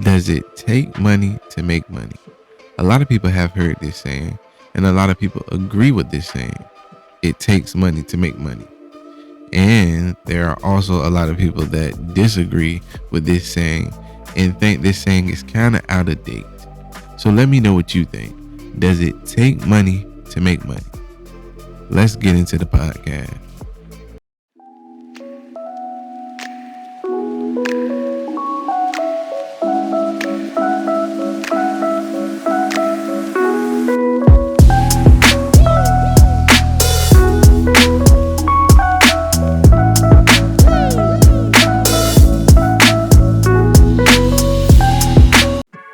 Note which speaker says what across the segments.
Speaker 1: Does it take money to make money? A lot of people have heard this saying, and a lot of people agree with this saying. It takes money to make money. And there are also a lot of people that disagree with this saying and think this saying is kind of out of date. So let me know what you think. Does it take money to make money? Let's get into the podcast.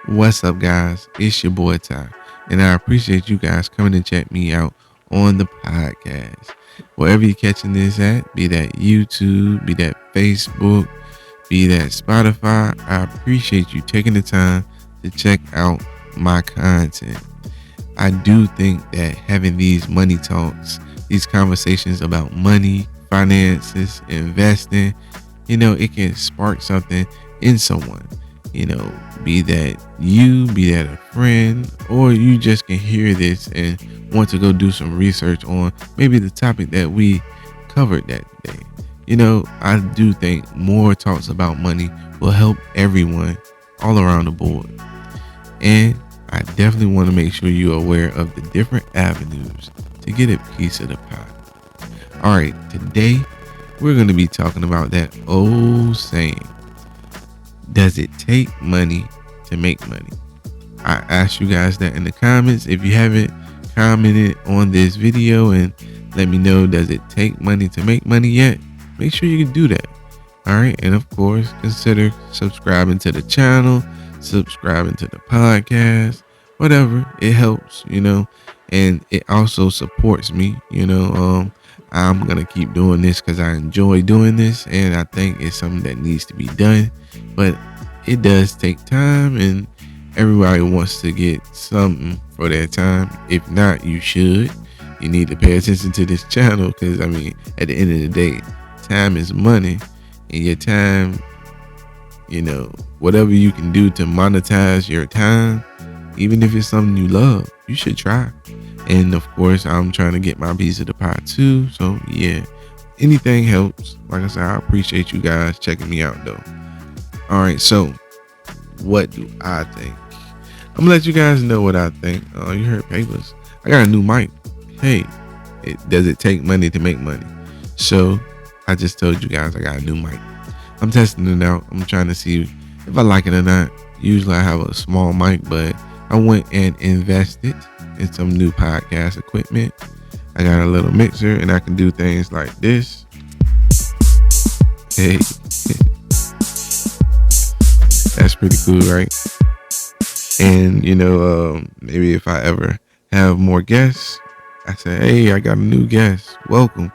Speaker 1: What's up, guys? It's your boy Ty, and I appreciate you guys coming to check me out on the podcast. Wherever you're catching this at, be that YouTube, be that Facebook, be that Spotify, I appreciate you taking the time to check out my content. I do think that having these money talks, these conversations about money, finances, investing, it can spark something in someone. Be that you, be that a friend, or you just can hear this and want to go do some research on maybe the topic that we covered that day. I do think more talks about money will help everyone all around the board. And I definitely want to make sure you're aware of the different avenues to get a piece of the pie. All right, today we're going to be talking about that old saying. Does it take money to make money? I asked you guys that in the comments. If you haven't commented on this video and let me know, does it take money to make money yet? Make sure you can do that. All right. And of course, consider subscribing to the channel, subscribing to the podcast, whatever. It helps, and it also supports me, I'm going to keep doing this because I enjoy doing this, and I think it's something that needs to be done. But it does take time, and everybody wants to get something for their time. If not, you should. You need to pay attention to this channel because, at the end of the day, time is money, and your time, whatever you can do to monetize your time, even if it's something you love, you should try. And of course, I'm trying to get my piece of the pie too. So yeah, anything helps. Like I said, I appreciate you guys checking me out though. All right, so what do I think? I'm gonna let you guys know what I think. Oh, you heard papers. I got a new mic. Hey, does it take money to make money? So I just told you guys I got a new mic. I'm testing it out. I'm trying to see if I like it or not. Usually I have a small mic, but I went and invested in some new podcast equipment. I got a little mixer and I can do things like this. Hey, that's pretty cool, right? And maybe if I ever have more guests, I say, hey, I got a new guest. Welcome.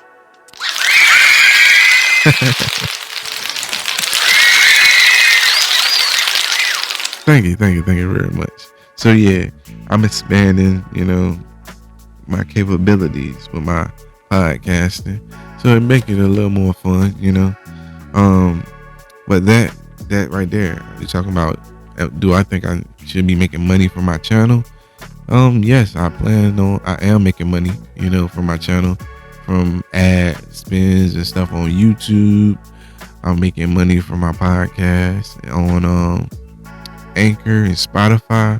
Speaker 1: Thank you very much. So yeah, I'm expanding, my capabilities with my podcasting. So it make it a little more fun, But that right there, you're talking about, do I think I should be making money from my channel? Yes, I am making money, from my channel, from ad spins and stuff on YouTube. I'm making money from my podcast on Anchor and Spotify.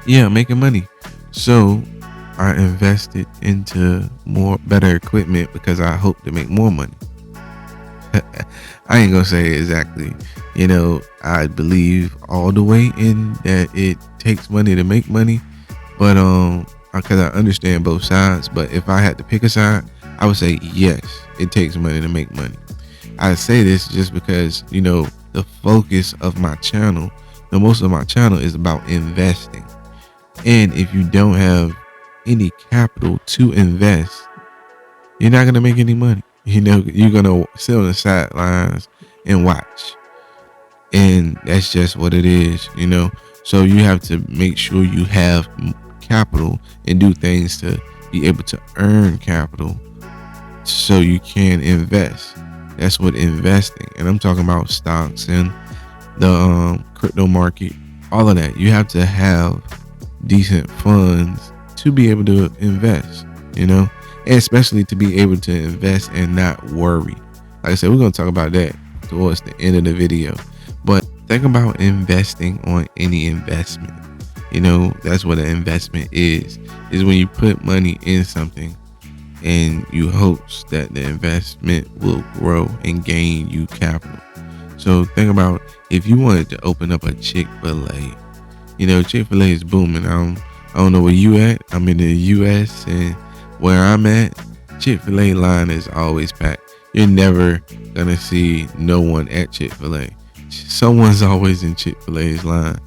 Speaker 1: Yeah, I'm making money. So I invested into better equipment because I hope to make more money. I ain't gonna say exactly, I believe all the way in that it takes money to make money, but because I understand both sides. But if I had to pick a side, I would say yes, it takes money to make money. I say this just because the focus of my channel, most of my channel is about investing. And if you don't have any capital to invest, you're not going to make any money. You're going to sit on the sidelines and watch. And that's just what it is, So you have to make sure you have capital and do things to be able to earn capital so you can invest. That's what investing. And I'm talking about stocks and the crypto market, all of that. You have to have decent funds to be able to invest, and especially to be able to invest and not worry. Like I said, we're going to talk about that towards the end of the video. But think about investing on any investment. That's what an investment is when you put money in something and you hopes that the investment will grow and gain you capital. So think about if you wanted to open up a Chick-fil-A. Chick-fil-A is booming. I don't know where you at. I'm in the US, and where I'm at, Chick-fil-A line is always packed. You're never gonna see no one at Chick-fil-A. Someone's always in Chick-fil-A's line.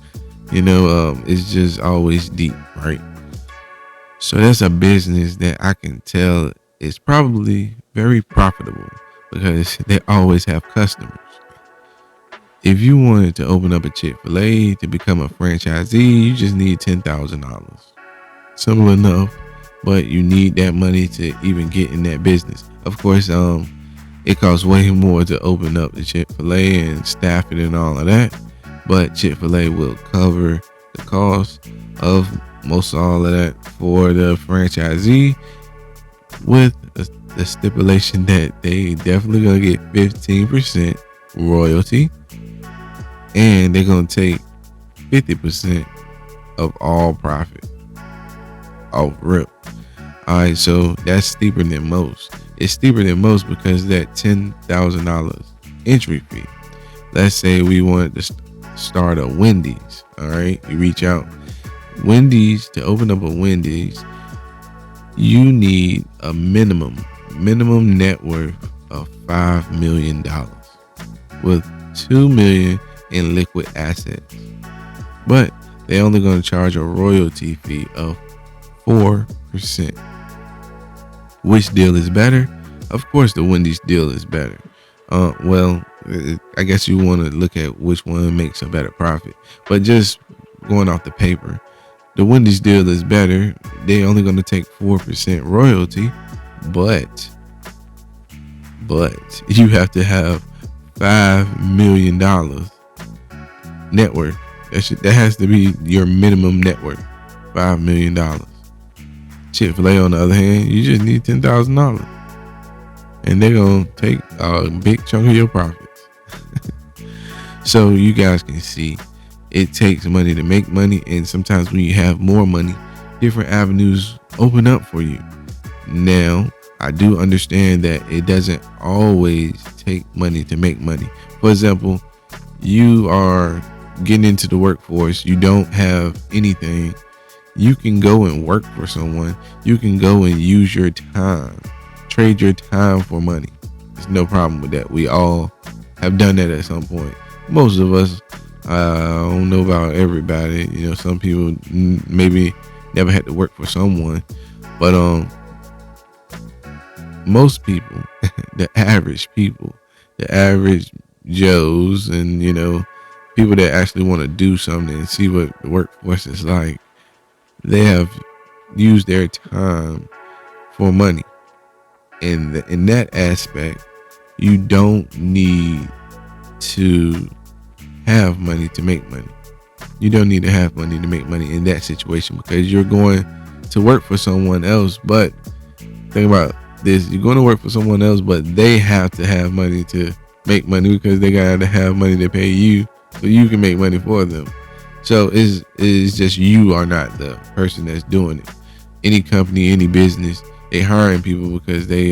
Speaker 1: It's just always deep, right? So that's a business that I can tell is probably very profitable because they always have customers. If you wanted to open up a Chick-fil-A to become a franchisee, you just need $10,000. Simple enough, but you need that money to even get in that business. Of course, it costs way more to open up the Chick-fil-A and staff it and all of that. But Chick-fil-A will cover the cost of most all of that for the franchisee, with the stipulation that they definitely gonna get 15% royalty, and they're gonna take 50% of all profit off rip. All right, so that's steeper than most. It's steeper than most because that $10,000 entry fee. Let's say we wanted to start a Wendy's. All right, you reach out. Wendy's, to open up a Wendy's, you need a minimum net worth of $5 million with $2 million in liquid assets. But they're only going to charge a royalty fee of 4%. Which deal is better? Of course, the Wendy's deal is better. I guess you want to look at which one makes a better profit. But just going off the paper, the Wendy's deal is better. They're only going to take 4% royalty, but you have to have $5 million net worth. That has to be your minimum net worth, $5 million. Chick-fil-A, on the other hand, you just need $10,000, and they're gonna take a big chunk of your profits. So you guys can see, it takes money to make money, and sometimes when you have more money, different avenues open up for you. Now, I do understand that it doesn't always take money to make money. For example, you are getting into the workforce, you don't have anything. You can go and work for someone. You can go and use your time, trade your time for money. There's no problem with that. We all have done that at some point. Most of us, I don't know about everybody. Some people maybe never had to work for someone, but most people, the average people, the average Joes, and people that actually want to do something and see what the workforce is like, they have used their time for money. And in that aspect, you don't need to have money to make money. You don't need to have money to make money in that situation, because you're going to work for someone else. But think about this, you're going to work for someone else, but they have to have money to make money, because they got to have money to pay you so you can make money for them. So it's just, you are not the person that's doing it. Any company, any business, they hiring people because they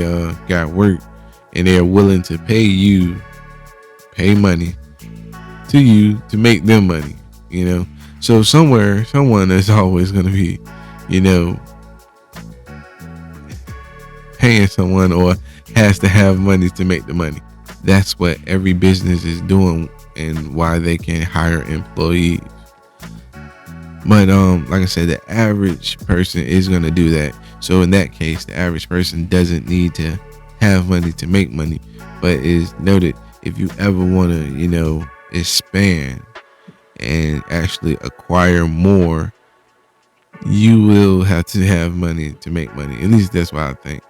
Speaker 1: got work, and they are willing to pay money to you to make them money. So someone is always going to be, paying someone, or has to have money to make the money. That's what every business is doing, and why they can hire employees. But like I said, the average person is going to do that. So in that case, the average person doesn't need to have money to make money. But is noted, if you ever want to, expand and actually acquire more, you will have to have money to make money. At least that's what I think.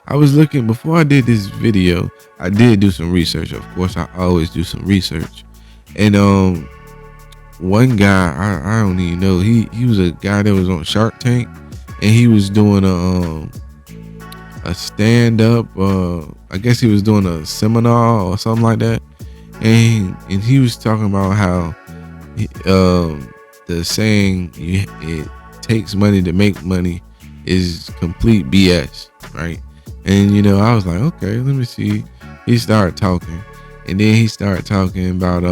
Speaker 1: I was looking, before I did this video, I did do some research. Of course, I always do some research. And one guy, I don't even know. He was a guy that was on Shark Tank, and he was doing a stand up. I guess he was doing a seminar or something like that, and he was talking about how the saying it takes money to make money is complete BS, right? And I was like, okay, let me see. He started talking, and then he started talking about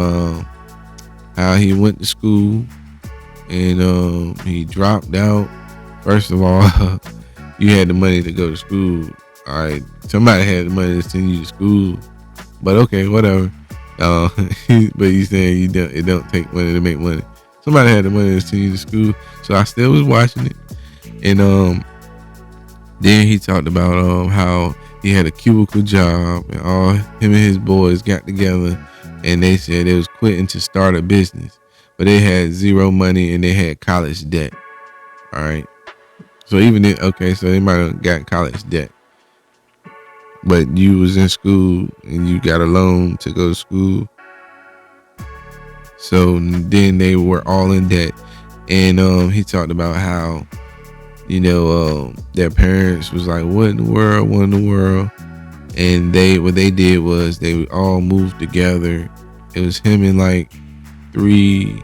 Speaker 1: how he went to school and he dropped out. First of all, you had the money to go to school. All right, somebody had the money to send you to school, but okay, whatever. But he's saying it don't take money to make money. Somebody had the money to send you to school, so I still was watching it. And then he talked about how he had a cubicle job, and all him and his boys got together, and they said they was quitting to start a business, but they had zero money and they had college debt. All right, so even then, okay, so they might have got college debt, but you was in school and you got a loan to go to school. So then they were all in debt, and he talked about how their parents was like, what in the world, and what they did was they all moved together. It was him and three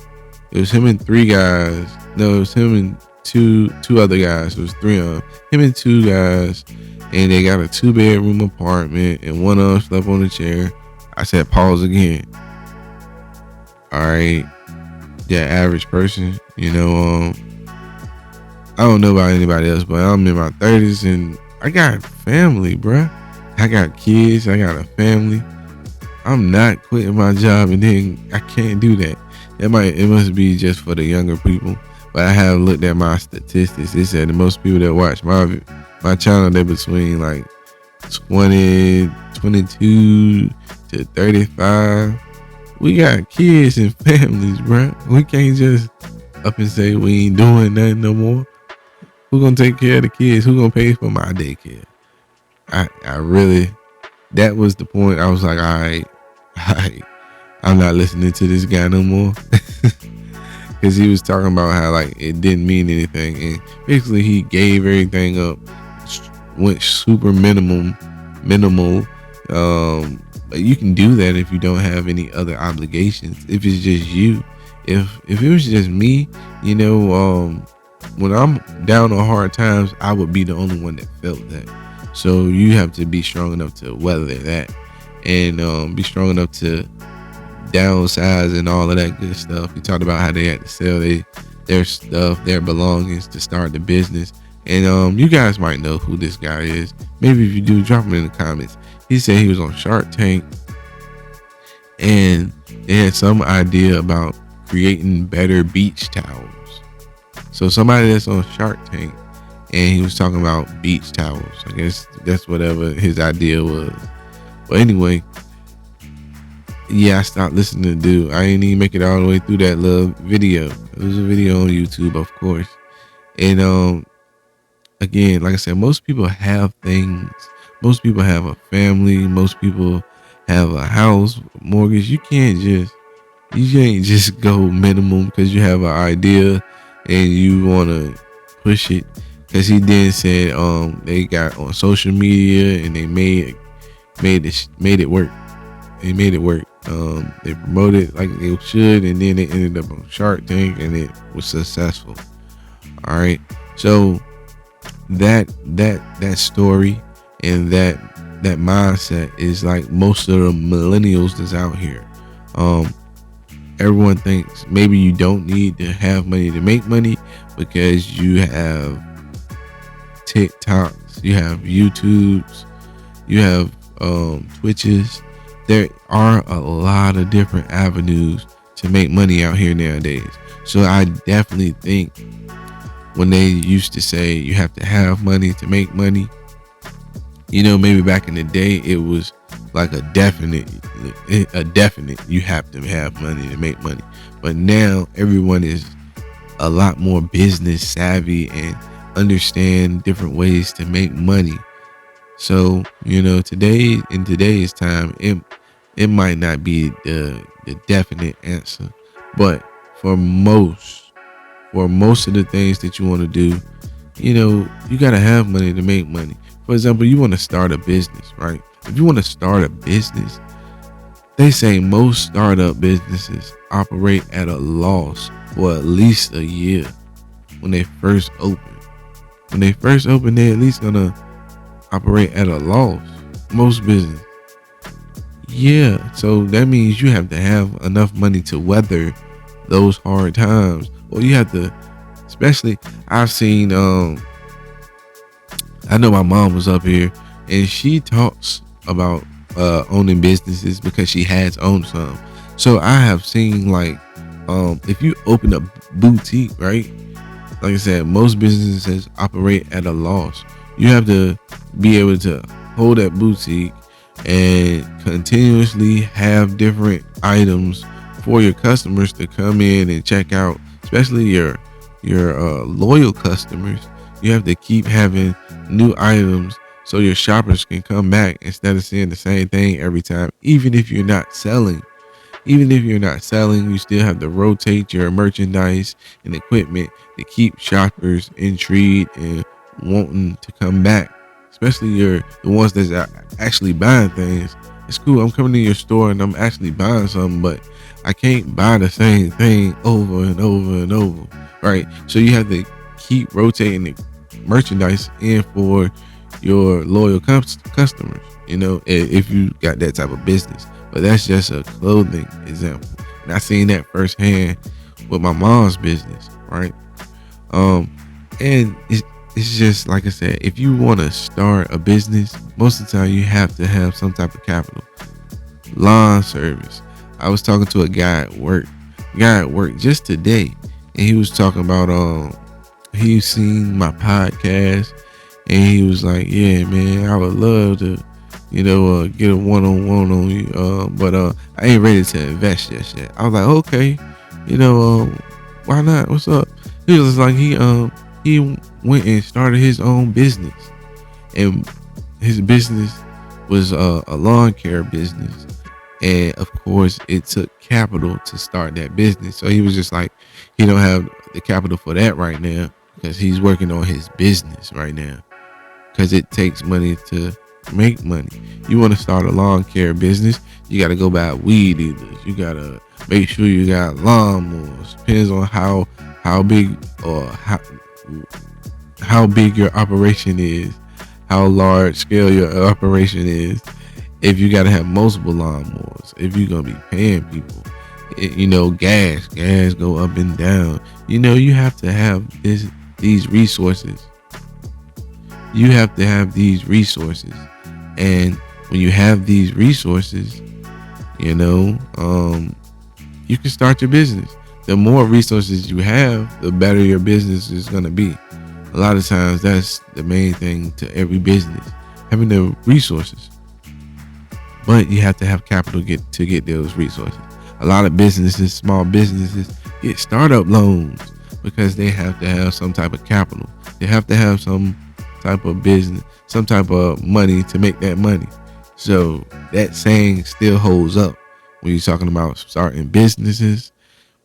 Speaker 1: guys. No, it was him and two other guys. It was three of them. Him and two guys, and they got a 2-bedroom apartment, and one of them slept on the chair. I said pause again. All right, that average person, I don't know about anybody else, but I'm in my 30s and I got family, bruh. I got kids. I got a family. I'm not quitting my job, and then I can't do that. It must be just for the younger people. But I have looked at my statistics. It said the most people that watch my channel, they're between like 22 to 35. We got kids and families, bruh. We can't just up and say we ain't doing nothing no more. Who gonna take care of the kids? Who gonna pay for my daycare? I really, that was the point. I was like, all right, I'm not listening to this guy no more. Because he was talking about how like it didn't mean anything, and basically he gave everything up, went super minimal. But you can do that if you don't have any other obligations. If it's just you, if it was just me, when I'm down on hard times, I would be the only one that felt that. So you have to be strong enough to weather that, and be strong enough to downsize and all of that good stuff. He talked about how they had to sell their stuff, their belongings to start the business. And you guys might know who this guy is. Maybe if you do, drop him in the comments. He said he was on Shark Tank, and they had some idea about creating better beach towels. So somebody that's on Shark Tank, and he was talking about beach towels. I guess that's whatever his idea was. But anyway, yeah, I stopped listening to dude. I didn't even make it all the way through that little video. It was a video on YouTube, of course. And again, like I said, most people have things. Most people have a family. Most people have a house, mortgage. You can't just go minimum because you have an idea and you want to push it. Because he then said they got on social media and they made it work. They made it work. They promoted like they should, and then they ended up on Shark Tank and it was successful. All right, so that story and that mindset is like most of the millennials that's out here. Everyone thinks maybe you don't need to have money to make money because you have TikToks, you have YouTubes, you have Twitches. There are a lot of different avenues to make money out here nowadays. So I definitely think when they used to say you have to have money to make money, maybe back in the day it was like a definite you have to have money to make money. But now everyone is a lot more business savvy and understand different ways to make money. So in today's time, it might not be the definite answer, but for most of the things that you want to do, you got to have money to make money. For example, you want to start a business, right? If you want to start a business, they say most startup businesses operate at a loss for at least a year when they first open. When they first open, they're at least going to operate at a loss. Most business. Yeah, so that means you have to have enough money to weather those hard times. Or you have to, especially, I've seen, I know my mom was up here and she talks about owning businesses because she has owned some. So I have seen like, if you open a boutique, right? Like I said, most businesses operate at a loss. You have to be able to hold that boutique and continuously have different items for your customers to come in and check out, especially your loyal customers. You have to keep having new items so your shoppers can come back instead of seeing the same thing every time. Even if you're not selling, you still have to rotate your merchandise and equipment to keep shoppers intrigued and wanting to come back. Especially the ones that's actually buying things. It's cool. I'm coming to your store and I'm actually buying something, but I can't buy the same thing over and over and over, right? So you have to keep rotating the merchandise in for your loyal customers, if you got that type of business. But that's just a clothing example. And I seen that firsthand with my mom's business, right? And it's just like I said, if you want to start a business, most of the time you have to have some type of capital. Lawn service. I was talking to a guy at work just today, and he was talking about he seen my podcast, and he was like, "Yeah, man, I would love to, get a one-on-one on you, but I ain't ready to invest just yet." I was like, "Okay, why not? What's up?" He was like, he went and started his own business, and his business was a lawn care business, and of course, it took capital to start that business. So he was just like, he don't have the capital for that right now because he's working on his business right now. Because it takes money to make money. You want to start a lawn care business, you got to go buy weed eaters. You got to make sure you got lawnmowers. Depends on how big or how big your operation is, how large scale your operation is. If you got to have multiple lawnmowers, if you're going to be paying people, gas go up and down. You have to have these resources. You have to have these resources. And when you have these resources, you can start your business. The more resources you have, the better your business is going to be. A lot of times that's the main thing to every business, having the resources. But you have to have capital to get those resources. A lot of businesses, small businesses, get startup loans because they have to have some type of capital. They have to have some type of business, some type of money to make that money. So that saying still holds up when you're talking about starting businesses.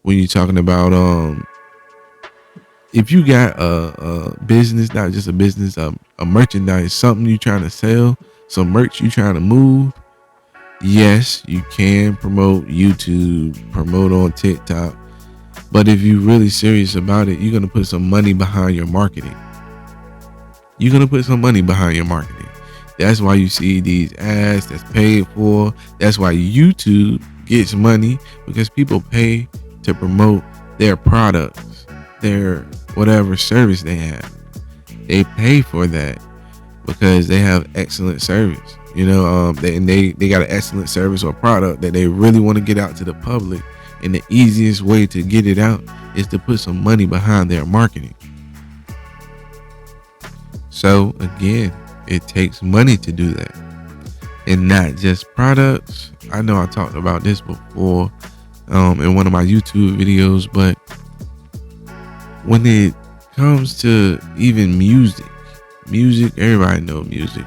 Speaker 1: When you're talking about if you got a business, not just a business, a merchandise, something you trying to sell, some merch you trying to move. Yes, you can promote YouTube, promote on TikTok, but if you're really serious about it, you're gonna put some money behind your marketing. That's why you see these ads that's paid for. That's why YouTube gets money, because people pay to promote their products, their whatever service they have. They pay for that because they have excellent service. They got an excellent service or product that they really want to get out to the public. And the easiest way to get it out is to put some money behind their marketing. So again, it takes money to do that, and not just products. I know I talked about this before in one of my YouTube videos, but when it comes to even music, everybody know music.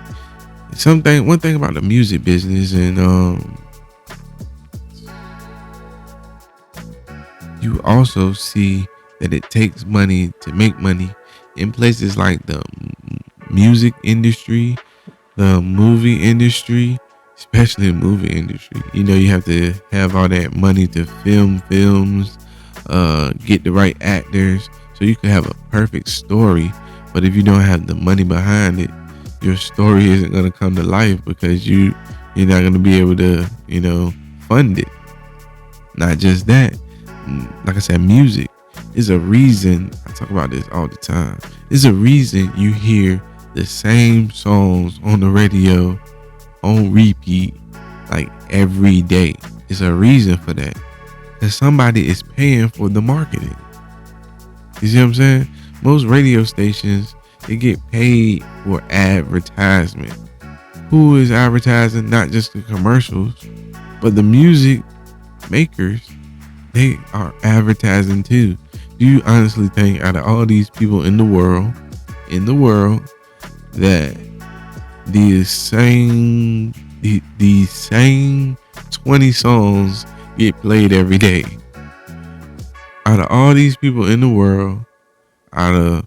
Speaker 1: One thing about the music business, and You also see that it takes money to make money in places like the music industry, the movie industry, especially the movie industry. You have to have all that money to film films, get the right actors, so you can have a perfect story. But if you don't have the money behind it, your story isn't going to come to life because you're not going to be able to fund it. Not just that, like I said, music is a reason. I talk about this all the time. It's a reason you hear the same songs on the radio on repeat like every day. It's a reason for that. Because somebody is paying for the marketing. You see what I'm saying? Most radio stations, they get paid for advertisement. Who is advertising? Not just the commercials, but the music makers. They are advertising too. Do you honestly think out of all these people in the world, that these same 20 songs get played every day? Out of all these people in the world, out of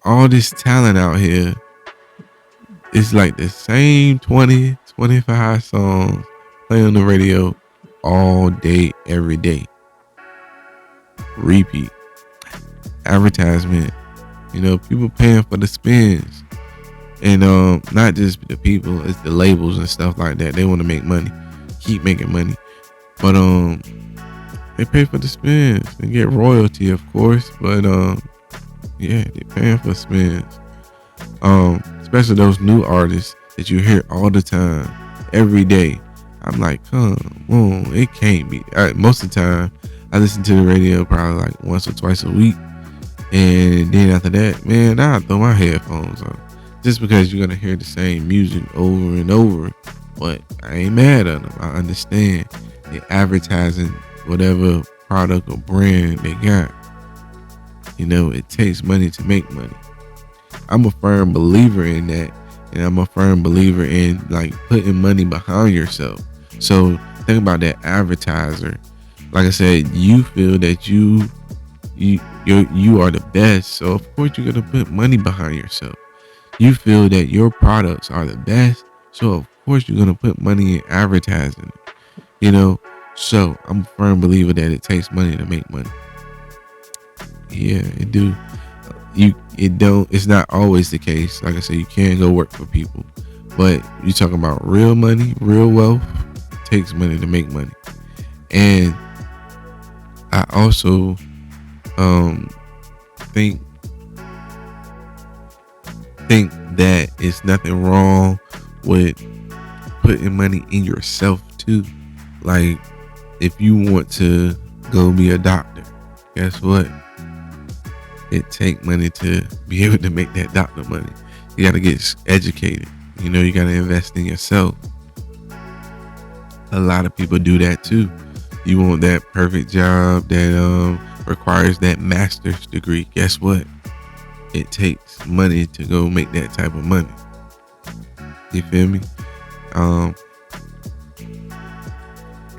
Speaker 1: all this talent out here, it's like the same 20-25 songs play on the radio all day, every day. Repeat. Advertisement. People paying for the spins. And not just the people, it's the labels and stuff like that. They want to make money. Keep making money. But they pay for the spins. They get royalty, of course. But yeah, they paying for spins. Especially those new artists that you hear all the time, every day. I'm like, come on, it can't be. Most of the time, I listen to the radio probably like once or twice a week. And then after that, man, I throw my headphones on. Just because you're going to hear the same music over and over. But I ain't mad at them. I understand. They're advertising whatever product or brand they got. It takes money to make money. I'm a firm believer in that. And I'm a firm believer in like putting money behind yourself. So think about that advertiser. Like I said, you feel that you are the best. So of course you're gonna put money behind yourself. You feel that your products are the best. So of course you're gonna put money in advertising. So I'm a firm believer that it takes money to make money. Yeah, it do. It's not always the case. Like I said, you can go work for people. But you talking about real money, real wealth, takes money to make money. And I also think that it's nothing wrong with putting money in yourself too. Like if you want to go be a doctor, guess what? It take money to be able to make that doctor money. You got to get educated. You got to invest in yourself. A lot of people do that too. You want that perfect job that requires that master's degree. Guess what? It takes money to go make that type of money. You feel me?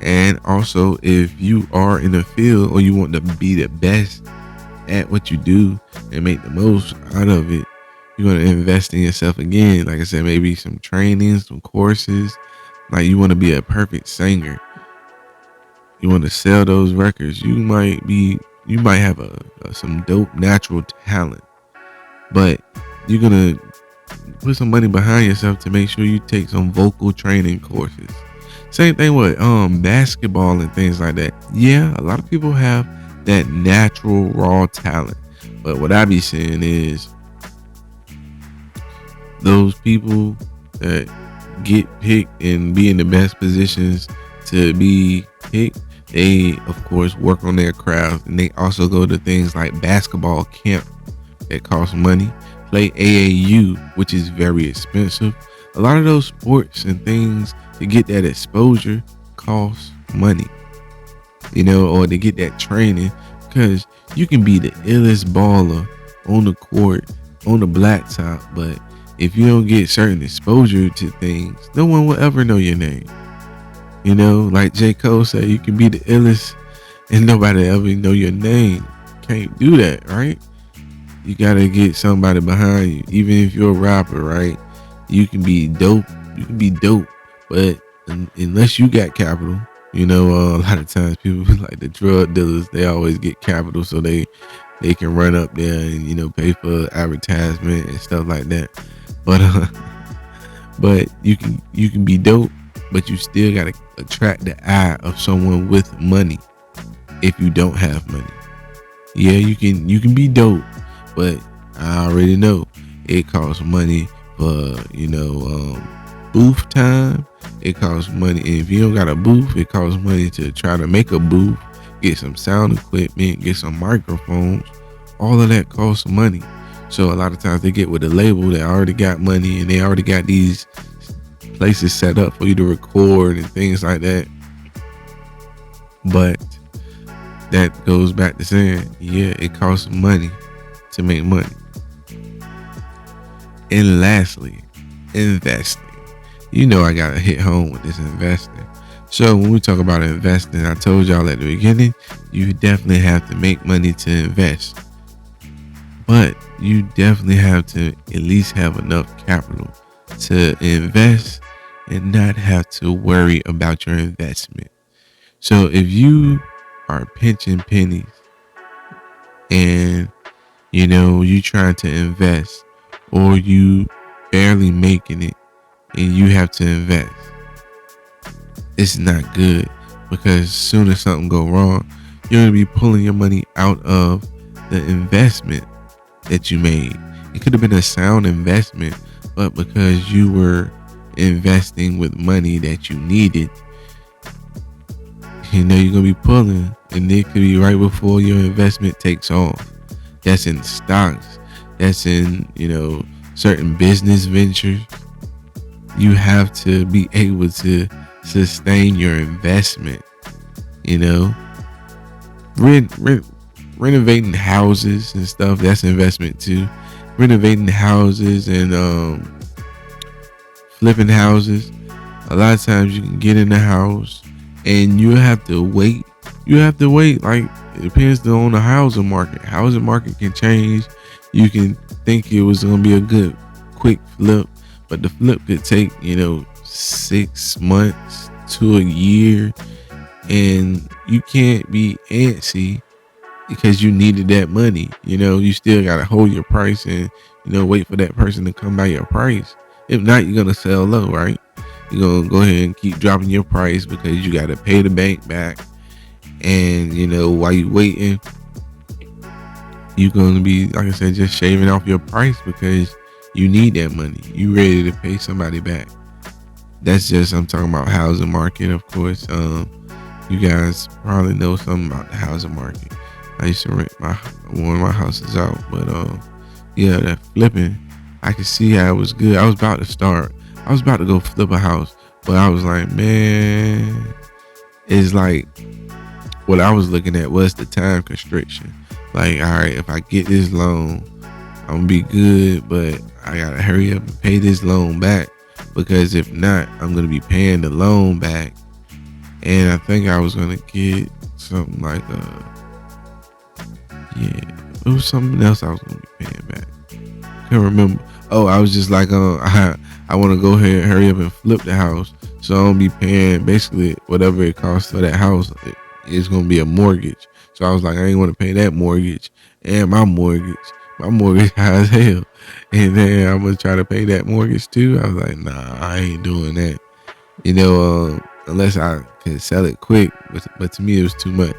Speaker 1: And also, if you are in a field or you want to be the best at what you do and make the most out of it, you're going to invest in yourself again. Like I said, maybe some training, some courses. Like you want to be a perfect singer. You want to sell those records. You might have some dope natural talent, but you're going to put some money behind yourself to make sure you take some vocal training courses. Same thing with basketball and things like that. Yeah, a lot of people have that natural raw talent, but what I be saying is those people that get picked and be in the best positions to be picked, they of course work on their craft, and they also go to things like basketball camp that cost money, play AAU, which is very expensive. A lot of those sports and things to get that exposure cost money, or to get that training, because you can be the illest baller on the court, on the blacktop, but if you don't get certain exposure to things, no one will ever know your name. Like J. Cole said, you can be the illest and nobody ever know your name. Can't do that, right? You gotta get somebody behind you. Even if you're a rapper, right? You can be dope. You can be dope, but unless you got capital, a lot of times people like the drug dealers, they always get capital so they can run up there and pay for advertisement and stuff like that. But but you can be dope, but you still gotta attract the eye of someone with money. If you don't have money, yeah, you can be dope, but I already know it costs money for booth time. It costs money, and if you don't got a booth, it costs money to try to make a booth, get some sound equipment, get some microphones. All of that costs money. So a lot of times they get with a label that already got money, and they already got these places set up for you to record and things like that. But that goes back to saying, yeah, it costs money to make money. And lastly, investing. I gotta hit home with this investing. So when we talk about investing, I told y'all at the beginning, you definitely have to make money to invest. But you definitely have to at least have enough capital to invest and not have to worry about your investment. So if you are pinching pennies and you trying to invest, or you barely making it and you have to invest, it's not good, because as soon as something go wrong, you're going to be pulling your money out of the investment that you made. It could have been a sound investment, but because you were investing with money that you needed, you're going to be pulling, and it could be right before your investment takes off. That's in stocks. That's in, certain business ventures. You have to be able to sustain your investment. Renovating houses and stuff, that's investment too. Renovating houses and flipping houses. A lot of times you can get in the house and you have to wait. Like, it depends on the housing market. Housing market can change. You can think it was going to be a good quick flip, but the flip could take 6 months to a year, and you can't be antsy because you needed that money. You still got to hold your price and wait for that person to come by your price. If not, you're going to sell low, right? You're going to go ahead and keep dropping your price because you got to pay the bank back. And while you waiting, you're going to be, like I said, just shaving off your price because you need that money. You ready to pay somebody back. That's just, I'm talking about housing market, of course. You guys probably know something about the housing market. I used to rent one of my houses out, but yeah, that flipping, I could see how it was good. I was about to go flip a house, but I was like, man, it's like, what I was looking at was the time constriction. Like, all right, if I get this loan, I'm gonna be good, but I gotta hurry up and pay this loan back, because if not, I'm gonna be paying the loan back. And I think I was gonna get something like it was something else I was gonna be paying back. Can't remember. Oh, I was just like, I want to go ahead, hurry up and flip the house, so I don't be paying basically whatever it costs for that house. It's gonna be a mortgage. So I was like, I ain't want to pay that mortgage and my mortgage. My mortgage high as hell, and then I'm gonna try to pay that mortgage too. I was like, nah, I ain't doing that. Unless I can sell it quick. But to me, it was too much.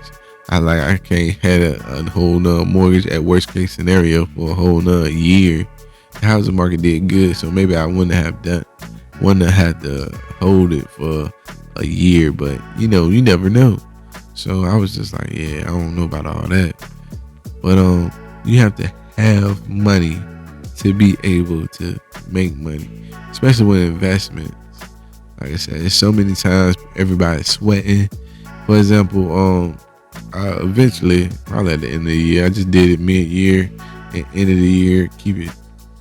Speaker 1: I can't have a whole nother mortgage at worst case scenario for a whole nother year. The housing market did good, so maybe I wouldn't have had to hold it for a year. But you never know. So I was just like, yeah, I don't know about all that. But you have to have money to be able to make money, especially with investments. Like I said, there's so many times everybody's sweating. For example, eventually, probably at the end of the year, I just did it mid-year and end of the year, keep it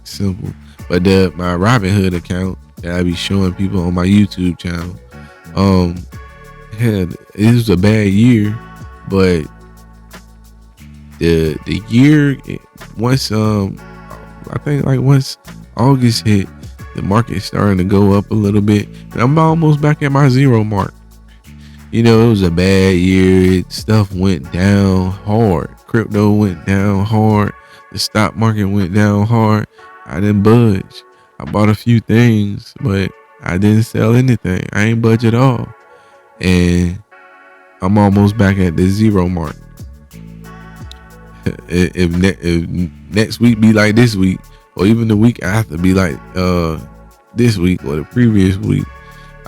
Speaker 1: simple. But my Robinhood account that I be showing people on my YouTube channel, it was a bad year, But the year, once I think like once August hit, the market starting to go up a little bit, and I'm almost back at my zero mark. You know, it was a bad year. Stuff went down hard. Crypto went down hard. The stock market went down hard. I didn't budge. I bought a few things, but I didn't sell anything. I ain't budge at all. And I'm almost back at the zero mark. If next week be like this week, or even the week after be like this week or the previous week,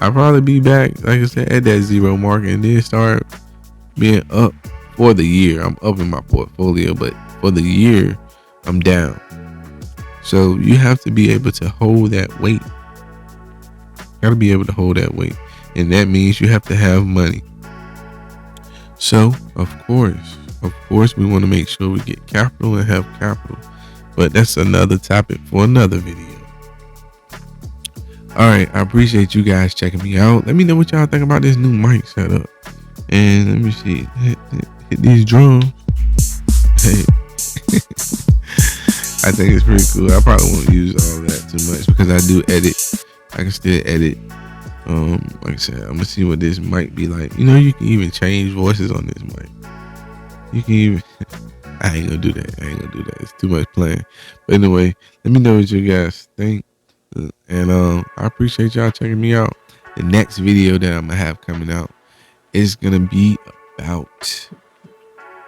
Speaker 1: I'll probably be back, like I said, at that zero mark, and then start being up for the year. I'm up in my portfolio, but for the year, I'm down. So you have to be able to hold that weight. Got to be able to hold that weight, and that means you have to have money. So of course, we want to make sure we get capital and have capital, but that's another topic for another video. All right, I appreciate you guys checking me out. Let me know what y'all think about this new mic setup. And let me see, hit these drums. Hey, I think it's pretty cool. I probably won't use all that too much because I do edit. I can still edit. Like I said, I'm gonna see what this might be like. You know, you can even change voices on this mic. You can even. I ain't gonna do that. It's too much playing. But anyway, let me know what you guys think. And I appreciate y'all checking me out. The next video that I'm gonna have coming out is gonna be about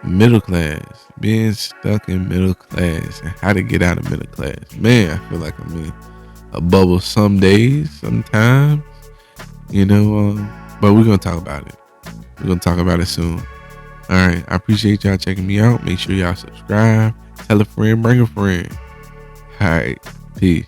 Speaker 1: middle class, being stuck in middle class, and how to get out of middle class. Man, I feel like I'm in a bubble some days, sometimes, you know. But we're gonna talk about it. We're gonna talk about it soon. All right, I appreciate y'all checking me out. Make sure y'all subscribe, tell a friend, bring a friend. All right, peace.